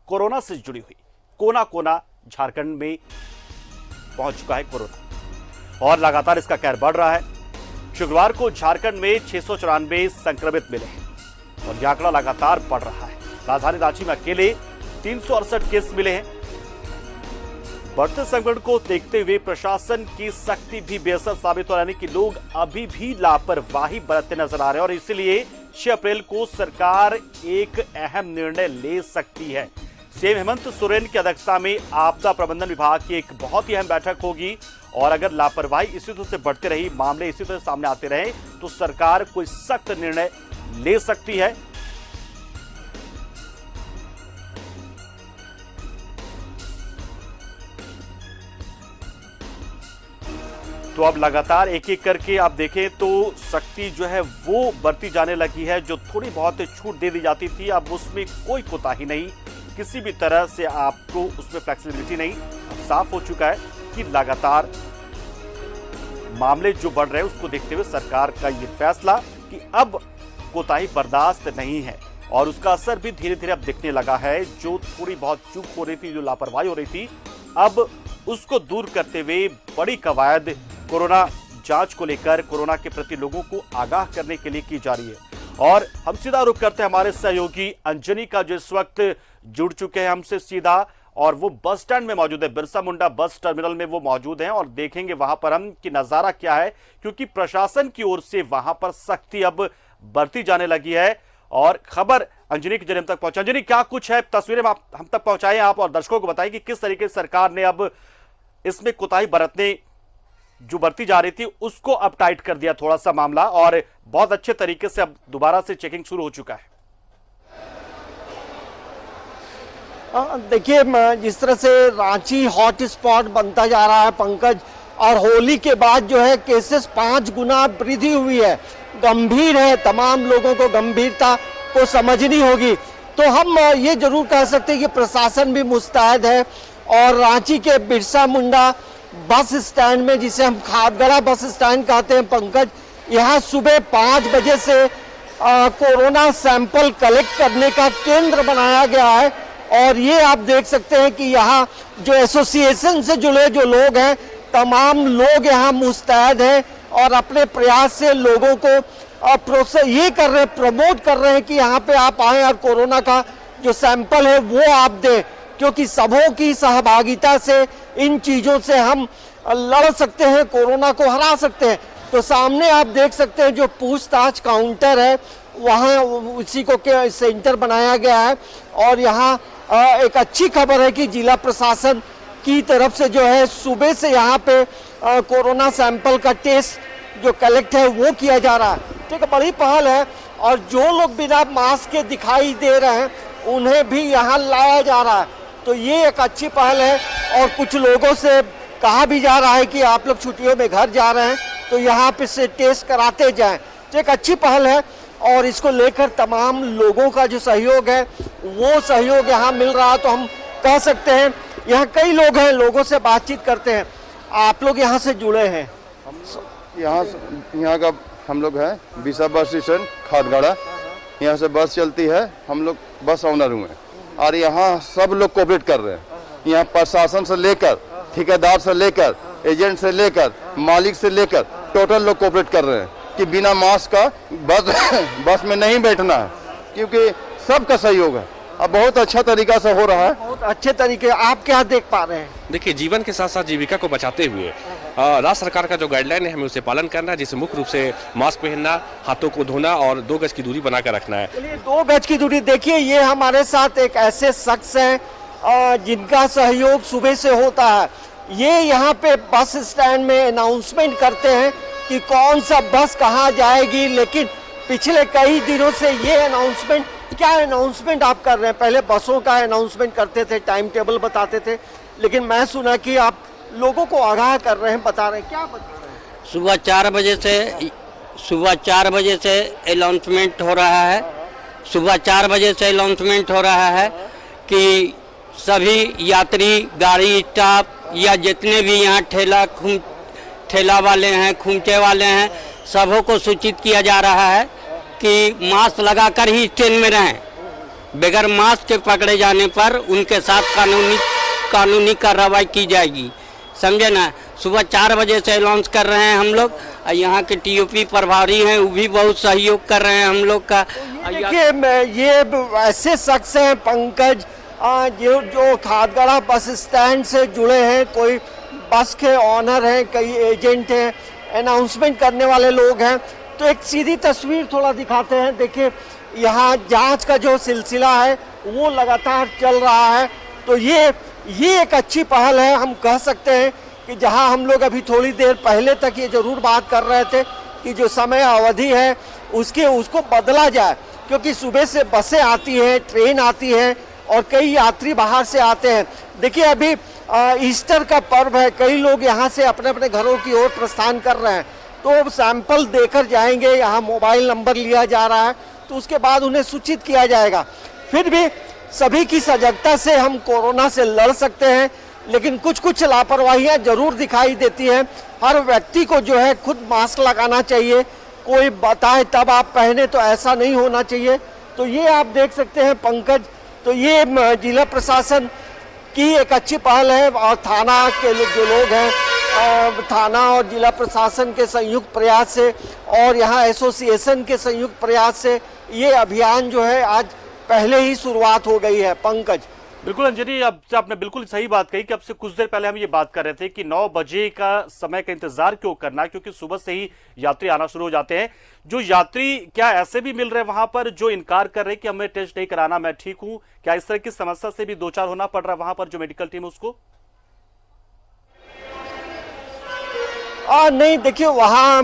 Corona से जुड़ी हुई कोना कोना झारखंड में पहुंच चुका है कोरोना और लगातार इसका कहर बढ़ रहा है। शुक्रवार को झारखंड में 694 संक्रमित मिले हैं और यह आंकड़ा लगातार बढ़ रहा है। राजधानी रांची में अकेले 368 केस मिले हैं। बढ़ते संकट को देखते हुए प्रशासन की सख्ती भी बेअसर साबित हो रही है कि लोग अभी भी लापरवाही बरतते नजर आ रहे हैं और इसलिए 6 अप्रैल को सरकार एक अहम निर्णय ले सकती है। सीएम हेमंत सोरेन की अध्यक्षता में आपदा प्रबंधन विभाग की एक बहुत ही अहम बैठक होगी और अगर लापरवाही इसी तरह से बढ़ती रही, मामले इसी तरह सामने आते रहे तो सरकार कोई सख्त निर्णय ले सकती है। तो अब लगातार एक एक करके आप देखें तो सख्ती जो है वो बढ़ती जाने लगी है। जो थोड़ी बहुत छूट दे दी जाती थी अब उसमें कोई कोताही नहीं, किसी भी तरह से आपको उसमें फ्लेक्सिबिलिटी नहीं। अब साफ हो चुका है कि लगातार मामले जो बढ़ रहे हैं उसको देखते हुए सरकार का ये फैसला कि अब कोताही बर्दाश्त नहीं है और उसका असर भी धीरे धीरे अब दिखने लगा है। जो थोड़ी बहुत चूक हो रही थी, जो लापरवाही हो रही थी, अब उसको दूर करते हुए बड़ी कवायद कोरोना जांच को लेकर कोरोना के प्रति लोगों को आगाह करने के लिए की जा रही है। और हम सीधा रुख करते हैं हमारे सहयोगी अंजनी का, जो इस वक्त जुड़ चुके हैं हमसे सीधा और वो बस स्टैंड में मौजूद है। बिरसा मुंडा बस टर्मिनल में वो मौजूद हैं और देखेंगे वहां पर हम कि नजारा क्या है, क्योंकि प्रशासन की ओर से वहां पर सख्ती अब बढ़ती जाने लगी है। और खबर अंजनी के जरिए हम तक पहुंचा। अंजनी, क्या कुछ है तस्वीरें हम तक पहुंचाएं आप और दर्शकों को बताएं कि किस तरीके से सरकार ने अब इसमें कोताही बरतने जो बढ़ती जा रही थी उसको अब टाइट कर दिया थोड़ा सा मामला और बहुत अच्छे तरीके से अब दोबारा से चेकिंग शुरू हो चुका है। देखिए, जिस तरह से रांची हॉट स्पॉट बनता जा रहा है पंकज, और होली के बाद जो है केसेस 5 गुना वृद्धि हुई है, गंभीर है। तमाम लोगों को गंभीरता को समझनी होगी। तो हम ये जरूर कह सकते हैं कि प्रशासन भी मुस्तैद है और रांची के बिरसा मुंडा बस स्टैंड में, जिसे हम खादगड़ा बस स्टैंड कहते हैं पंकज, यहाँ सुबह 5 बजे से कोरोना सैंपल कलेक्ट करने का केंद्र बनाया गया है। और ये आप देख सकते हैं कि यहाँ जो एसोसिएशन से जुड़े जो लोग हैं, तमाम लोग यहाँ मुस्तैद हैं और अपने प्रयास से लोगों को ये कर रहे हैं, प्रमोट कर रहे हैं कि यहाँ पे आप आएँ और कोरोना का जो सैंपल है वो आप दें, क्योंकि सबों की सहभागिता से इन चीज़ों से हम लड़ सकते हैं, कोरोना को हरा सकते हैं। तो सामने आप देख सकते हैं जो पूछताछ काउंटर है, वहाँ उसी को के सेंटर बनाया गया है। और यहाँ एक अच्छी खबर है कि जिला प्रशासन की तरफ से जो है सुबह से यहाँ पे कोरोना सैंपल का टेस्ट जो कलेक्ट है वो किया जा रहा है। ठीक है, बड़ी पहल है। और जो लोग बिना मास्क के दिखाई दे रहे हैं उन्हें भी यहाँ लाया जा रहा है। तो ये एक अच्छी पहल है। और कुछ लोगों से कहा भी जा रहा है कि आप लोग छुट्टियों में घर जा रहे हैं तो यहाँ पे से टेस्ट कराते जाएं। तो एक अच्छी पहल है और इसको लेकर तमाम लोगों का जो सहयोग है वो सहयोग यहाँ मिल रहा है। तो हम कह सकते हैं यहाँ कई लोग हैं, लोगों से बातचीत करते हैं। आप लोग यहाँ से जुड़े हैं? यहाँ का हम लोग हैं बिरसा बस स्टेशन खादगड़ा, यहाँ से बस चलती है, हम लोग बस ऑनर हुए और यहाँ सब लोग कोऑपरेट कर रहे हैं। यहाँ प्रशासन से लेकर ठेकेदार से लेकर एजेंट से लेकर मालिक से लेकर टोटल लोग कोऑपरेट कर रहे हैं कि बिना मास्क का बस में नहीं बैठना है, क्योंकि सबका सहयोग है। अब बहुत अच्छा तरीका से हो रहा है, बहुत अच्छे तरीके। आप क्या देख पा रहे हैं? देखिए, जीवन के साथ साथ जीविका को बचाते हुए राज्य सरकार का जो गाइडलाइन है हमें उसे पालन करना है, जिसमें मुख्य रूप से मास्क पहनना, हाथों को धोना और 2 गज की दूरी बनाकर रखना है। चलिए, 2 गज की दूरी। देखिए, ये हमारे साथ एक ऐसे शख्स हैं जिनका सहयोग सुबह से होता है। ये यहाँ पे बस स्टैंड में अनाउंसमेंट करते हैं कि कौन सा बस कहाँ जाएगी, लेकिन पिछले कई दिनों से ये अनाउंसमेंट, क्या अनाउंसमेंट आप कर रहे हैं? पहले बसों का अनाउंसमेंट करते थे, टाइम टेबल बताते थे, लेकिन मैं सुना कि आप लोगों को आगाह कर रहे हैं, बता रहे हैं। क्या बता रहे हैं? सुबह 4 बजे से अनाउंसमेंट हो रहा है। सुबह 4 बजे से अनाउंसमेंट हो रहा है कि सभी यात्री, गाड़ी स्टाफ या जितने भी यहाँ ठेला वाले हैं, खूंटे वाले हैं, सबों को सूचित किया जा रहा है कि मास्क लगाकर ही ट्रेन में रहें। बगैर मास्क के पकड़े जाने पर उनके साथ कानूनी कार्रवाई की जाएगी, समझे ना। सुबह 4 बजे से अनाउंस कर रहे हैं हम लोग, और यहाँ के टीओपी प्रभारी हैं वो भी बहुत सहयोग कर रहे हैं हम लोग का। देखिए ये ऐसे शख्स हैं पंकज जो खादगड़ा बस स्टैंड से जुड़े हैं, कोई बस के ऑनर हैं, कई एजेंट हैं, अनाउंसमेंट करने वाले लोग हैं। तो एक सीधी तस्वीर थोड़ा दिखाते हैं। देखिए यहाँ जांच का जो सिलसिला है वो लगातार चल रहा है। तो ये एक अच्छी पहल है। हम कह सकते हैं कि जहां हम लोग अभी थोड़ी देर पहले तक ये जरूर बात कर रहे थे कि जो समय अवधि है उसको बदला जाए, क्योंकि सुबह से बसें आती हैं, ट्रेन आती है और कई यात्री बाहर से आते हैं। देखिए अभी ईस्टर का पर्व है, कई लोग यहाँ से अपने अपने घरों की ओर प्रस्थान कर रहे हैं। तो सैंपल देकर जाएंगे, यहाँ मोबाइल नंबर लिया जा रहा है, तो उसके बाद उन्हें सूचित किया जाएगा। फिर भी सभी की सजगता से हम कोरोना से लड़ सकते हैं, लेकिन कुछ लापरवाहियां जरूर दिखाई देती हैं। हर व्यक्ति को जो है खुद मास्क लगाना चाहिए, कोई बताए तब आप पहने, तो ऐसा नहीं होना चाहिए। तो ये आप देख सकते हैं पंकज, तो ये जिला प्रशासन की एक अच्छी पहल है और थाना के जो लोग हैं, थाना और जिला प्रशासन के संयुक्त प्रयास से और यहाँ एसोसिएशन के संयुक्त प्रयास से ये अभियान जो है आज पहले ही शुरुआत हो गई है। पंकज बिल्कुल अंजनी, अब आपने बिल्कुल सही बात कही कि अब से कुछ देर पहले हम ये बात कर रहे थे कि 9 बजे का समय का इंतजार क्यों करना, क्योंकि सुबह से ही यात्री आना शुरू हो जाते हैं। जो यात्री क्या ऐसे भी मिल रहे हैं वहां पर जो इनकार कर रहे हैं कि हमें टेस्ट नहीं कराना, मैं ठीक हूं, क्या इस तरह की समस्या से भी दो चार होना पड़ रहा है वहां पर जो मेडिकल टीम उसको? नहीं, देखिए वहाँ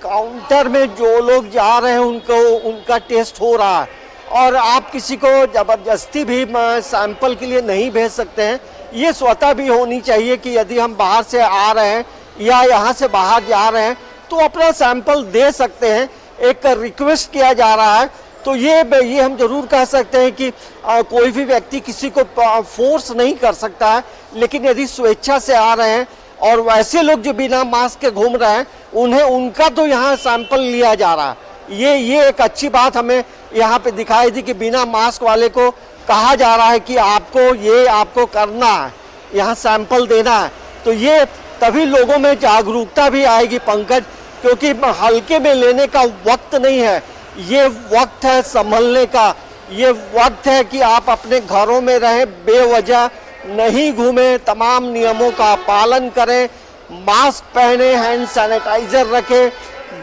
काउंटर में जो लोग जा रहे हैं उनका टेस्ट हो रहा है और आप किसी को जबरदस्ती भी सैंपल के लिए नहीं भेज सकते हैं। ये स्वतः भी होनी चाहिए कि यदि हम बाहर से आ रहे हैं या यहाँ से बाहर जा रहे हैं तो अपना सैंपल दे सकते हैं, एक रिक्वेस्ट किया जा रहा है। तो ये हम जरूर कह सकते हैं कि कोई भी व्यक्ति किसी को फोर्स नहीं कर सकता है, लेकिन यदि स्वेच्छा से आ रहे हैं और वैसे लोग जो बिना मास्क के घूम रहे हैं उनका तो यहाँ सैंपल लिया जा रहा है। ये एक अच्छी बात हमें यहाँ पे दिखाई दी कि बिना मास्क वाले को कहा जा रहा है कि आपको करना है, यहाँ सैंपल देना है। तो ये तभी लोगों में जागरूकता भी आएगी पंकज, क्योंकि हल्के में लेने का वक्त नहीं है, ये वक्त है संभलने का। ये वक्त है कि आप अपने घरों में रहें, बेवजह नहीं घूमें, तमाम नियमों का पालन करें, मास्क पहने, हैंड सैनिटाइजर रखें,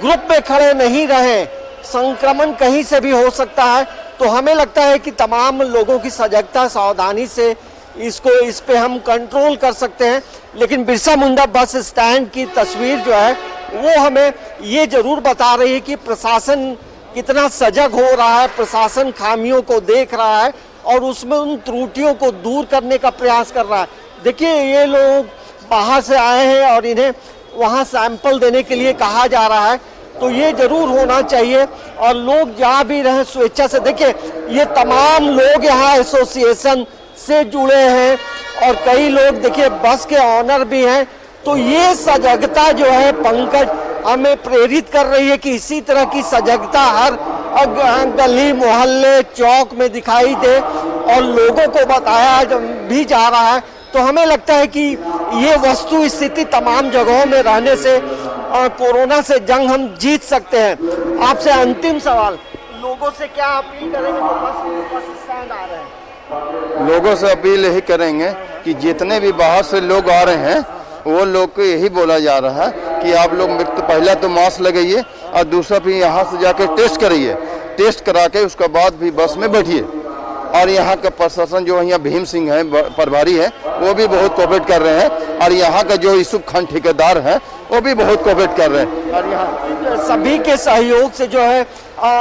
ग्रुप में खड़े नहीं रहें, संक्रमण कहीं से भी हो सकता है। तो हमें लगता है कि तमाम लोगों की सजगता सावधानी से इस पे हम कंट्रोल कर सकते हैं। लेकिन बिरसा मुंडा बस स्टैंड की तस्वीर जो है वो हमें ये जरूर बता रही है कि प्रशासन कितना सजग हो रहा है, प्रशासन खामियों को देख रहा है और उसमें उन त्रुटियों को दूर करने का प्रयास कर रहा है। देखिए ये लोग बाहर से आए हैं और इन्हें वहाँ सैंपल देने के लिए कहा जा रहा है, तो ये जरूर होना चाहिए और लोग जा भी रहे स्वेच्छा से। देखिए ये तमाम लोग यहाँ एसोसिएशन से जुड़े हैं और कई लोग देखिए बस के ऑनर भी हैं। तो ये सजगता जो है पंकज हमें प्रेरित कर रही है कि इसी तरह की सजगता हर गली मोहल्ले चौक में दिखाई दे और लोगों को बताया भी जा रहा है। तो हमें लगता है कि ये वस्तु स्थिति तमाम जगहों में रहने से कोरोना से जंग हम जीत सकते हैं। आपसे अंतिम सवाल, लोगों से क्या अपील करेंगे जो बस स्टैंड आ रहे हैं? लोगों से अपील यही करेंगे कि जितने भी बाहर से लोग आ रहे हैं वो लोग को यही बोला जा रहा है कि आप लोग पहला तो मास्क लगाइए और दूसरा फिर यहाँ से जाके टेस्ट कराइए, टेस्ट करा के उसके बाद भी बस में बैठिए। और यहाँ का प्रशासन जो यहाँ भीम सिंह है प्रभारी है वो भी बहुत कोऑपरेट कर रहे हैं और यहाँ का जो यूसुफ खान ठेकेदार है वो भी बहुत कोऑपरेट कर रहे हैं। और यहाँ सभी के सहयोग से जो है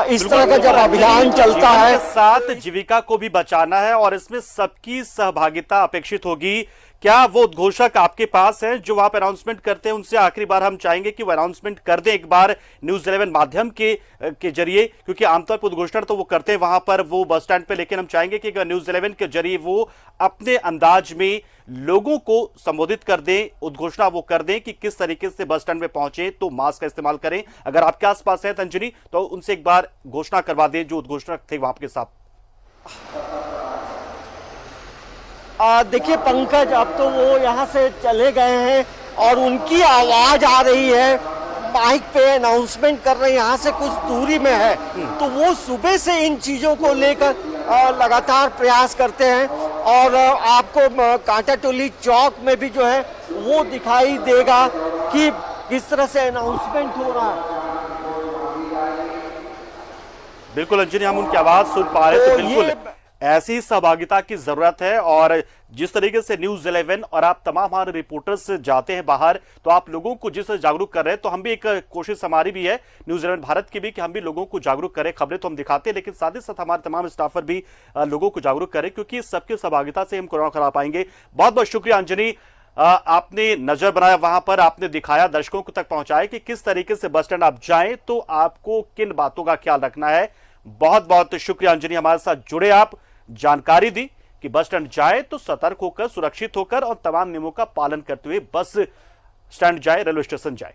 इस तरह का जब अभियान चलता है, साथ जीविका को भी बचाना है और इसमें सबकी सहभागिता अपेक्षित होगी। क्या वो उद्घोषक आपके पास हैं जो वहां पर अनाउंसमेंट करते हैं? उनसे आखिरी बार हम चाहेंगे कि वो अनाउंसमेंट कर दें एक बार न्यूज़ 11 माध्यम के जरिए, क्योंकि आमतौर पर उद्घोषणा तो वो करते हैं वहां पर वो बस स्टैंड पे, लेकिन हम चाहेंगे कि न्यूज़ 11 के जरिए वो अपने अंदाज में लोगों को संबोधित कर दें, उद्घोषणा वो कर दें कि किस तरीके से बस स्टैंड में पहुंचे तो मास्क का इस्तेमाल करें। अगर आपके आसपास है तंजनी तो उनसे एक बार घोषणा करवा दें जो उद्घोषणा थे वहां के साथ। देखिए पंकज, अब तो वो यहाँ से चले गए हैं और उनकी आवाज आ रही है, माइक पे अनाउंसमेंट कर रहे हैं, यहाँ से कुछ दूरी में है। तो वो सुबह से इन चीजों को लेकर लगातार प्रयास करते हैं और आपको कांटाटोली चौक में भी जो है वो दिखाई देगा कि किस तरह से अनाउंसमेंट हो रहा है। बिल्कुल अंजनी, हम उनकी आवाज सुन पा रहे हैं। तो बिल्कुल ये ऐसी ही सहभागिता की जरूरत है और जिस तरीके से न्यूज़ 11 और आप तमाम हमारे रिपोर्टर्स जाते हैं बाहर तो आप लोगों को जिस तरह जागरूक कर रहे हैं, तो हम भी एक कोशिश हमारी भी है न्यूज़ 11 भारत की भी कि हम भी लोगों को जागरूक करें। खबरें तो हम दिखाते हैं लेकिन साथ ही साथ हमारे तमाम स्टाफर भी लोगों को जागरूक करें, क्योंकि सबकी सहभागिता से हम कोरोना करा पाएंगे। बहुत बहुत शुक्रिया अंजनी, आपने नजर बनाया वहां पर, आपने दिखाया, दर्शकों को तक पहुंचाया कि किस तरीके से बस स्टैंड आप जाएं तो आपको किन बातों का ख्याल रखना है। बहुत बहुत शुक्रिया अंजनी, हमारे साथ जुड़े, आप जानकारी दी कि बस स्टैंड जाए तो सतर्क होकर, सुरक्षित होकर और तमाम नियमों का पालन करते हुए बस स्टैंड जाए, रेलवे स्टेशन जाए।